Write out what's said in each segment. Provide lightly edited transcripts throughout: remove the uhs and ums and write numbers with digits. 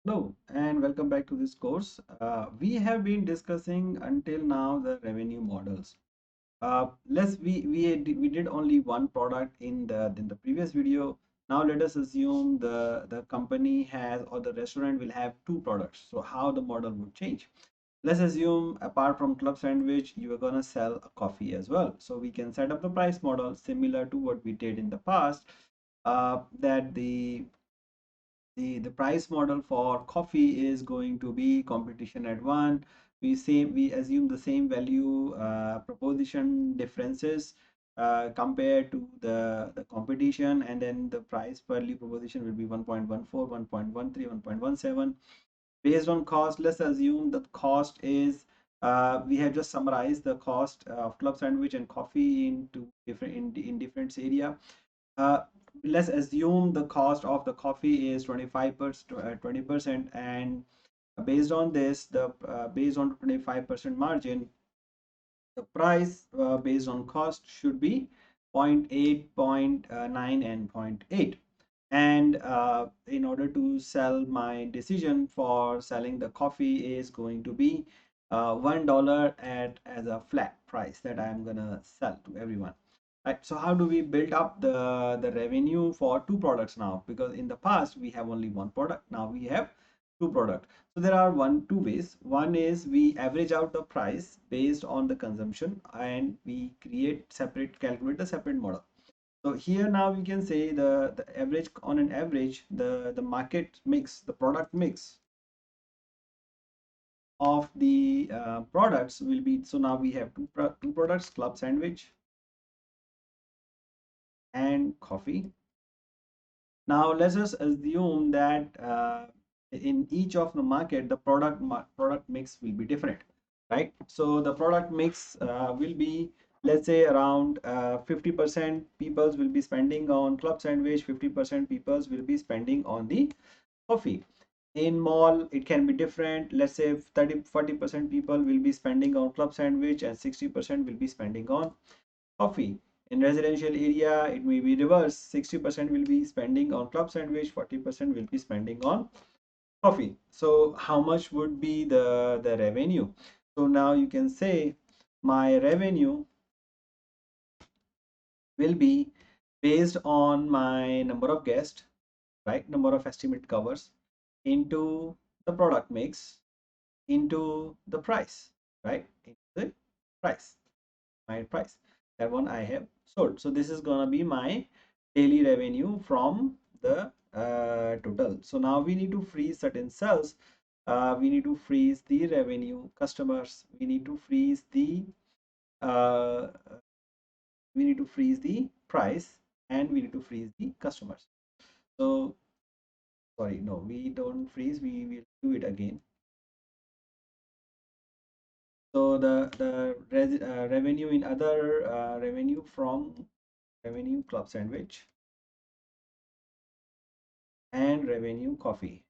Hello and welcome back to this course. We have been discussing until now the revenue models. We did only one product in the previous video. Now let us assume the company has or the restaurant will have two products. So how the model would change? Let's assume apart from club sandwich, you are gonna sell a coffee as well. So we can set up the price model similar to what we did in the past. That the price model for coffee is going to be competition at one. We assume the same value proposition differences compared to the competition, and then the price per lead proposition will be 1.14, 1.13, 1.17. Based on cost, let's assume the cost is we have just summarized the cost of club sandwich and coffee into different in different area. uh, let's assume the cost of the coffee is 25%, 20%, and based on this, the based on 25% margin, the price based on cost should be zero point 0.8, zero point 0.9, and zero point 0.8. And in order to sell, my decision for selling the coffee is going to be $1 at as a flat price that I'm gonna sell to everyone. Right. So how do we build up the revenue for two products now? Because in the past we have only one product. Now we have two products. So there are two ways. One is we average out the price based on the consumption, and we calculate a separate model. So here now we can say the average, on an average, the market mix, the product mix of the products will be. So now we have two products, club sandwich and coffee. Now let's just assume that in each of the market, the product mix will be different, right? So the product mix will be, let's say, around 50% people will be spending on club sandwich, 50% people will be spending on the coffee. In mall, it can be different. Let's say 30-40% people will be spending on club sandwich and 60% will be spending on coffee. In residential area, it may be reverse. 60% will be spending on club sandwich, 40% will be spending on coffee. So how much would be the revenue? So now you can say my revenue will be based on my number of guests, right? Number of estimate covers into the product mix into the price, right? Into the price, my price, that one I have sold. So this is gonna be my daily revenue from the total. So now we need to freeze certain cells. We need to freeze the revenue customers. Uh, we need to freeze the price, and we need to freeze the customers. So sorry, no, we don't freeze. We will do it again. So the revenue in other revenue from revenue club sandwich and revenue coffee.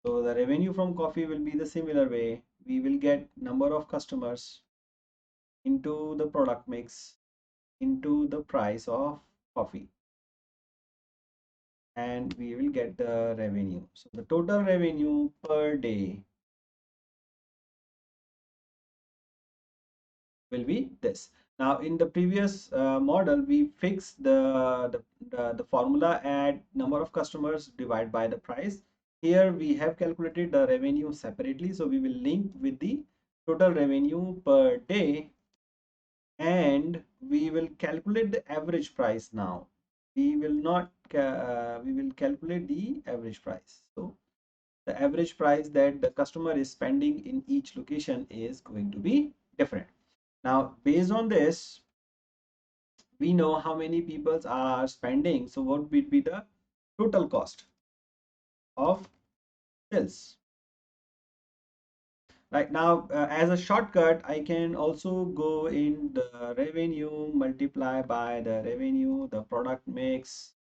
So the revenue from coffee will be the similar way. We will get number of customers into the product mix into the price of coffee, and we will get the revenue. So the total revenue per day will be this. Now in the previous model, we fixed the formula at number of customers divided by the price. Here we have calculated the revenue separately, so we will link with the total revenue per day, and we will calculate the average price. Now we will not we will calculate the average price. So the average price that the customer is spending in each location is going to be different. Now based on this, we know how many people are spending. So what would be the total cost of sales? Right now, as a shortcut, I can also go in the revenue, multiply by the revenue, the product mix,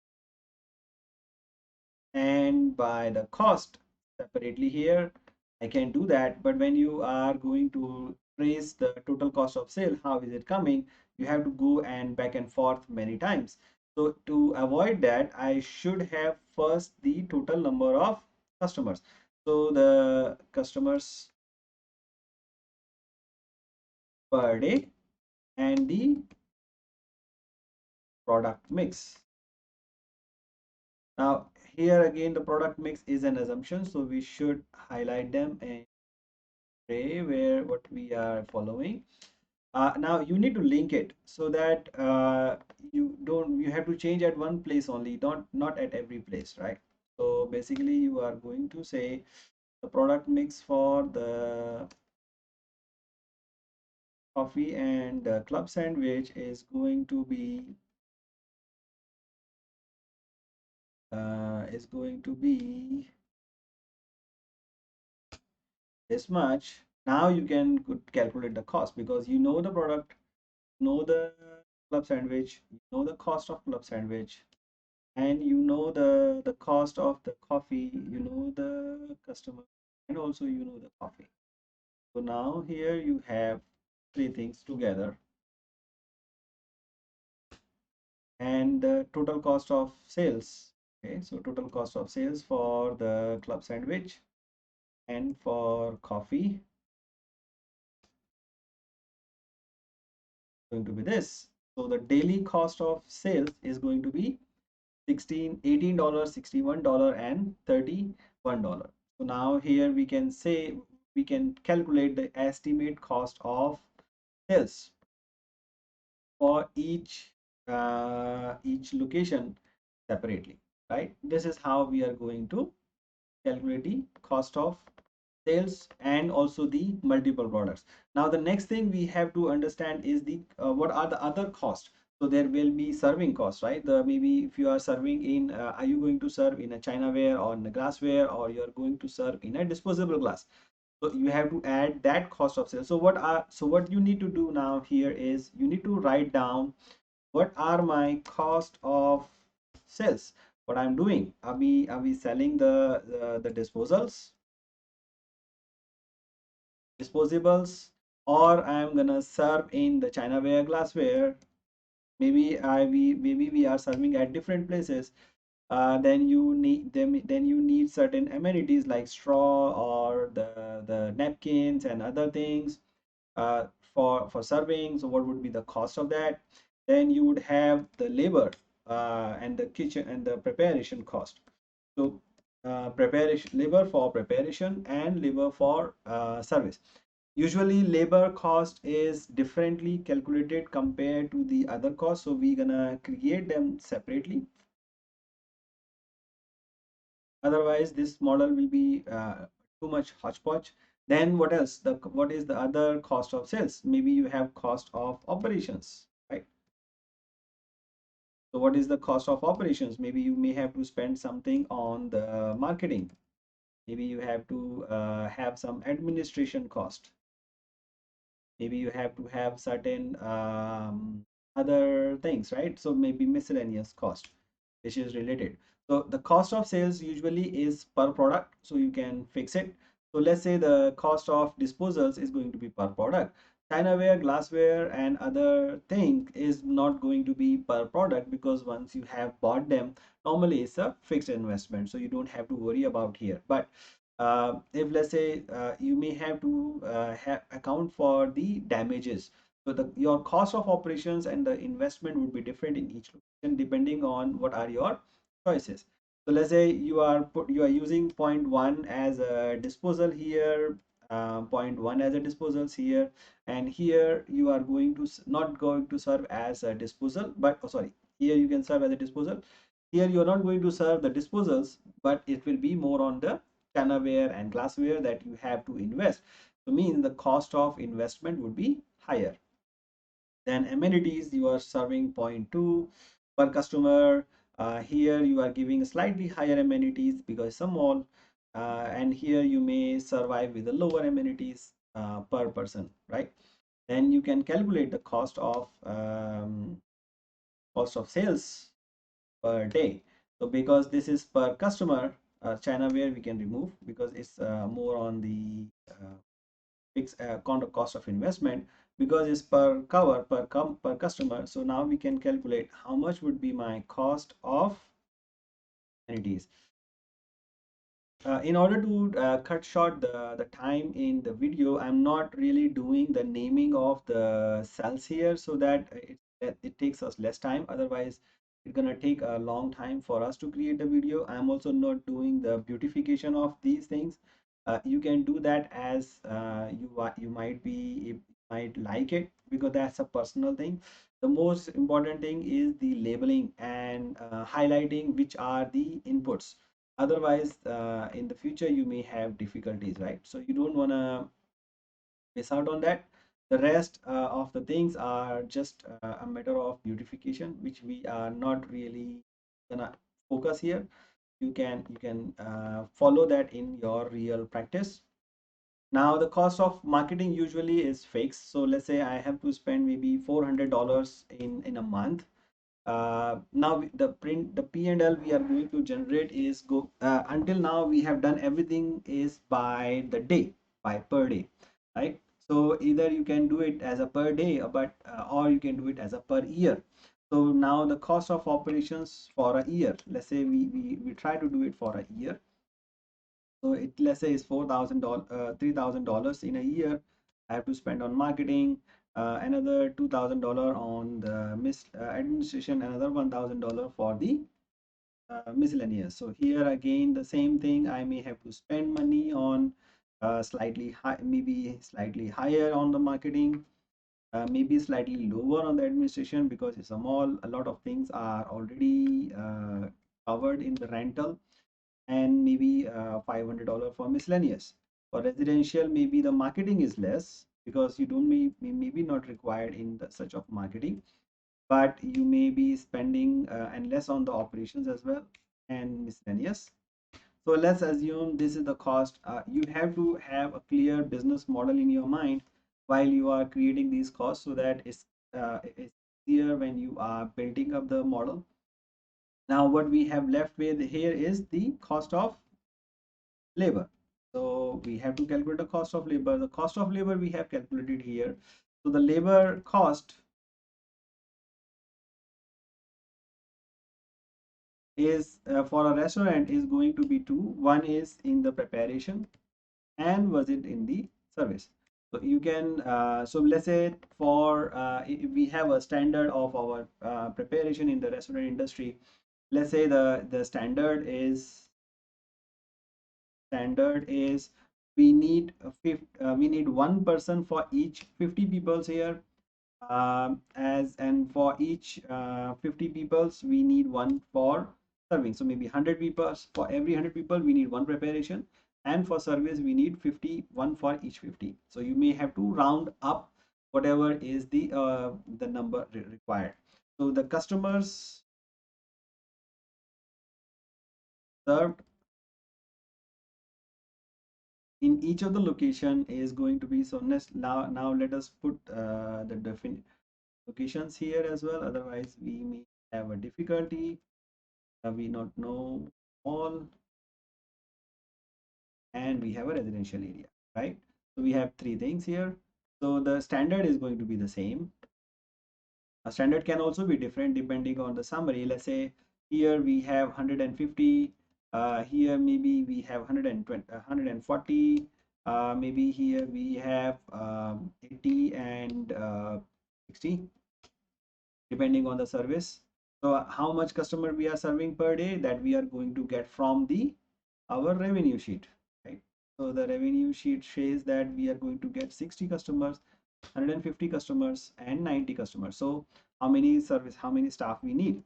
and by the cost separately here. I can do that. But when you are going to trace the total cost of sale, how is it coming? You have to go and back and forth many times. So to avoid that, I should have first the total number of customers. So the customers per day and the product mix. Now here again the product mix is an assumption, so we should highlight them and say where what we are following. Now you need to link it so that you have to change at one place only, not at every place, right? So basically you are going to say the product mix for the coffee and club sandwich is going to be this much. Now you can calculate the cost because you know the product, know the club sandwich, you know the cost of club sandwich, and you know the cost of the coffee, you know the customer, and also you know the coffee. So now here you have three things together, and the total cost of sales. Okay, so total cost of sales for the club sandwich and for coffee going to be this. So the daily cost of sales is going to be $18, $61, and $31. So now here we can say we can calculate the estimate cost of sales for each location separately, right? This is how we are going to calculate the cost of sales and also the multiple products. Now the next thing we have to understand is the what are the other costs. So there will be serving costs, right? The maybe if you are serving in are you going to serve in a chinaware or in a glassware, or you are going to serve in a disposable glass? So you have to add that cost of sales. So what you need to do now here is you need to write down what are my cost of sales. What I'm doing, are we selling the disposables, or I'm gonna serve in the chinaware, glassware? Maybe we are serving at different places. Then you need then you need certain amenities like straw or the napkins and other things uh, for serving. So what would be the cost of that? Then you would have the labor and the kitchen and the preparation cost. So preparation, labor for preparation and labor for service. Usually labor cost is differently calculated compared to the other costs, so we're gonna create them separately. Otherwise this model will be too much hodgepodge. Then what else, what is the other cost of sales? Maybe you have cost of operations, right? So what is the cost of operations? Maybe you may have to spend something on the marketing. Maybe you have to have some administration cost. Maybe you have to have certain other things, right? So maybe miscellaneous cost which is related. So the cost of sales usually is per product, so you can fix it. So let's say the cost of disposals is going to be per product. Chinaware, glassware, and other thing is not going to be per product, because once you have bought them, normally it's a fixed investment, so you don't have to worry about here. But if let's say you may have to account for the damages, so your cost of operations and the investment would be different in each location depending on what are your choices. So let's say you are using point 1 as a disposal here, point 1 as a disposals here, and here you are going to not going to serve as a disposal, but oh, sorry, here you can serve as a disposal. Here you are not going to serve the disposals, but it will be more on the channelware and glassware that you have to invest. So means the cost of investment would be higher. Then amenities, you are serving point 2 per customer. Here you are giving slightly higher amenities because some mall, and here you may survive with the lower amenities per person, right? Then you can calculate the cost of sales per day. So because this is per customer, Chinaware we can remove because it's more on the fixed cost of investment. because it's per cover per customer. So now we can calculate how much would be my cost of amenities. In order to cut short the time in the video, I'm not really doing the naming of the cells here so that it takes us less time. Otherwise, it's gonna take a long time for us to create the video. I'm also not doing the beautification of these things. You can do that as you might be you might like it, because that's a personal thing. The most important thing is the labeling and highlighting which are the inputs. Otherwise, in the future you may have difficulties, right? So you don't want to miss out on that. The rest of the things are just a matter of beautification, which we are not really gonna focus here. You can follow that in your real practice. Now the cost of marketing usually is fixed. So let's say I have to spend maybe $400 in a month. Now the P&L we are going to generate is go until now we have done everything is by the day, by per day, right? So either you can do it as a per day, or you can do it as a per year. So now the cost of operations for a year, let's say we try to do it for a year. So it, let's say, is $4,000, $3,000 in a year. I have to spend on marketing, another $2,000 on the administration, another $1,000 for the miscellaneous. So here again, the same thing. I may have to spend money on slightly high, maybe slightly higher on the marketing, maybe slightly lower on the administration, because it's a mall. A lot of things are already covered in the rental, and maybe $500 for miscellaneous. For residential, maybe the marketing is less because you don't maybe not required in the such of marketing, but you may be spending and less on the operations as well, and miscellaneous. So let's assume this is the cost. You have to have a clear business model in your mind while you are creating these costs, so that it's clear when you are building up the model. Now what we have left with here is the cost of labor. So we have to calculate the cost of labor. The cost of labor we have calculated here. So the labor cost is for a restaurant is going to be two. One is in the preparation, and was it in the service. So you can so let's say for if we have a standard of our preparation in the restaurant industry. Let's say the standard is we need we need one person for each 50 peoples here, as and for each 50 peoples we need one for serving. So maybe 100 people, for every 100 people we need one preparation, and for service we need 51 for each 50. So you may have to round up whatever is the number required. So the customers served in each of the location is going to be, so next, now let us put the definite locations here as well, otherwise we may have a difficulty. We not know all, and we have a residential area, right? So we have three things here. So the standard is going to be the same. A standard can also be different depending on the summary. Let's say here we have 150, here maybe we have 120, 140, maybe here we have 80 and 60, depending on the service. So how much customer we are serving per day, that we are going to get from the our revenue sheet, right? So the revenue sheet says that we are going to get 60 customers, 150 customers, and 90 customers. So how many staff we need?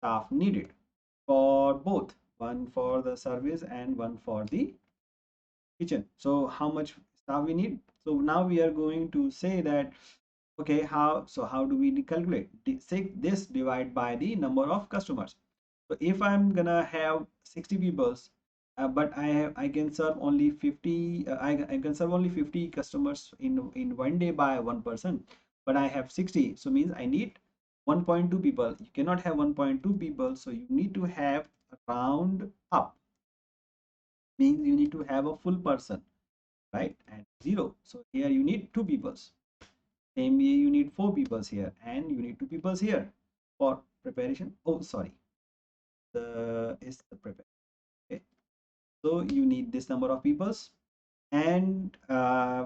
Staff needed for both, one for the service and one for the kitchen. So how much staff we need? So now we are going to say that, okay, how do we calculate? Say this divide by the number of customers. So if I'm gonna have 60 people, but I can serve only 50, I can serve only 50 customers in one day by one person, but I have 60, so means I need 1.2 people. You cannot have 1.2 people, so you need to have a round up, means you need to have a full person. right? And 0. So here you need 2 peoples. Same way you need 4 peoples here, and you need 2 peoples here for preparation. Oh, sorry, the is the prepare. Okay, so you need this number of peoples, and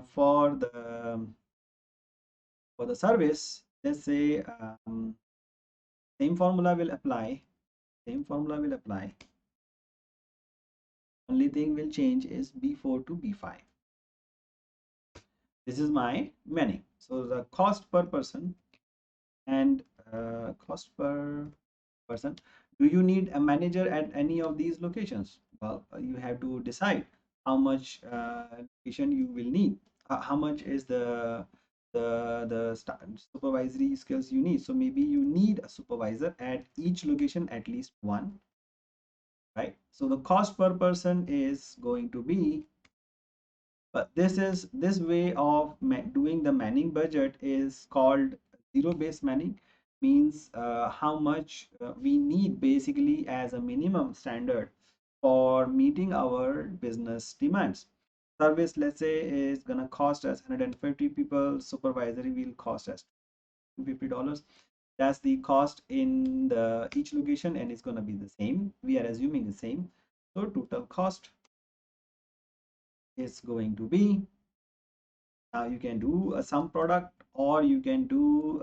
for the service, let's say same formula will apply. Same formula will apply. Only thing will change is B4 to B5. This is my manning. So the cost per person and cost per person. Do you need a manager at any of these locations? Well, you have to decide how much location you will need. How much is the supervisory skills you need? So maybe you need a supervisor at each location, at least one, right? So the cost per person is going to be, but this way of doing the manning budget is called zero based manning. Means how much we need basically as a minimum standard for meeting our business demands. Service, let's say, is gonna cost us 150 people. Supervisory will cost us $250. That's the cost in the each location, and it's gonna be the same. We are assuming the same. So total cost is going to be, now you can do a sum product, or you can do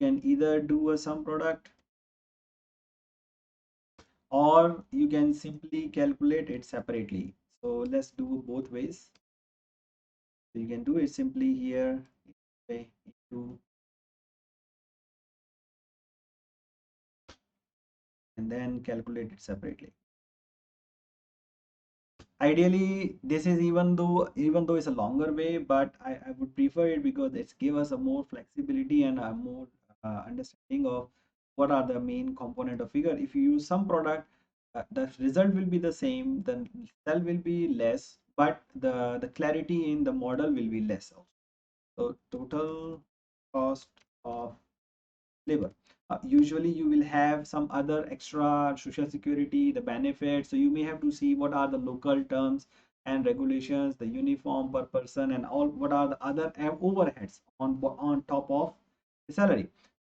can either do a sum product, or you can simply calculate it separately. So let's do both ways. So you can do it simply here, okay, into, and then calculate it separately. Ideally, this is, even though it's a longer way, but I would prefer it because it's give us a more flexibility and a more understanding of what are the main component of figure. If you use some product, the result will be the same, the cell will be less, but the clarity in the model will be less also. So total cost of labor. Usually you will have some other extra social security, the benefits. So you may have to see what are the local terms and regulations, the uniform per person, and all what are the other overheads on top of the salary.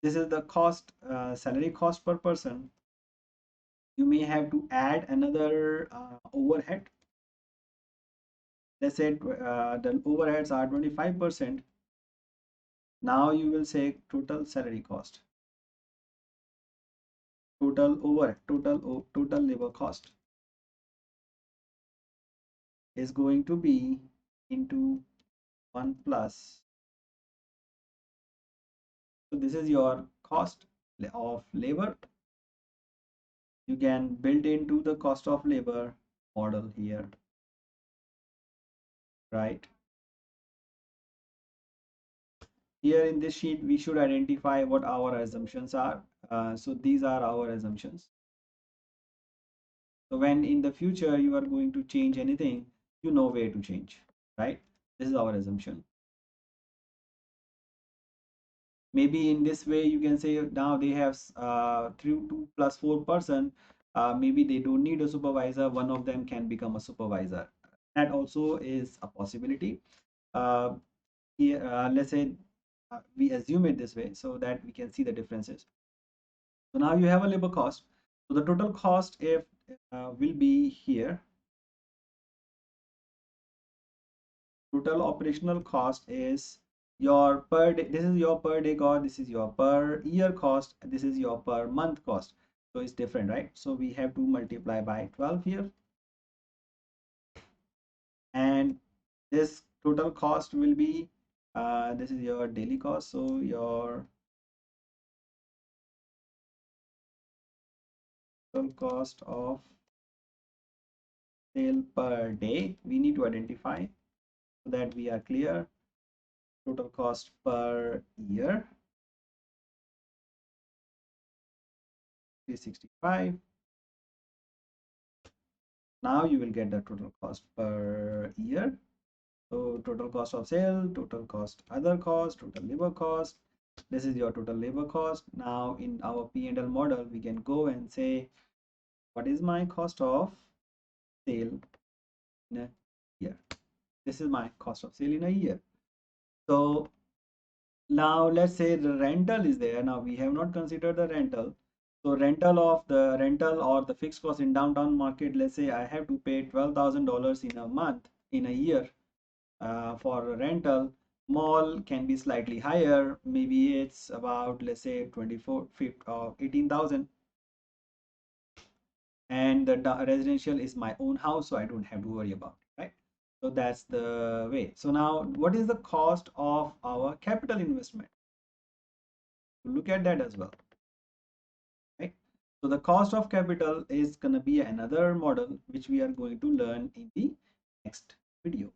This is the cost, salary cost per person. You may have to add another overhead. Let's say the overheads are 25%. Now you will say total salary cost, total labor cost is going to be into 1 plus. So this is your cost of labor. You can build into the cost of labor model here, right? Here in this sheet, we should identify what our assumptions are. So these are our assumptions. So when in the future you are going to change anything, you know where to change, right? This is our assumption. Maybe in this way you can say now they have 2 plus 4 person, maybe they don't need a supervisor, one of them can become a supervisor. That also is a possibility. uh, Here, let's say we assume it this way so that we can see the differences. So now you have a labor cost. So the total cost if will be here. Total operational cost is your per day, this is your per day cost, this is your per year cost, this is your per month cost. So it's different, right? So we have to multiply by 12 here, and this total cost will be this is your daily cost. So your total cost of sale per day we need to identify so that we are clear. Total cost per year 365. Now you will get the total cost per year. So total cost of sale, total cost other cost, total labor cost. This is your total labor cost. Now in our P&L model, we can go and say, what is my cost of sale in a year. This is my cost of sale in a year. So now let's say the rental is there. Now we have not considered the rental. So rental or the fixed cost in downtown market, let's say I have to pay $12,000 in a month, in a year, for a rental. Mall can be slightly higher. Maybe it's about, let's say, 24, 15, or 18,000. And the residential is my own house, so I don't have to worry about it, right? So that's the way. So now what is the cost of our capital investment? Look at that as well, right? So the cost of capital is going to be another model which we are going to learn in the next video.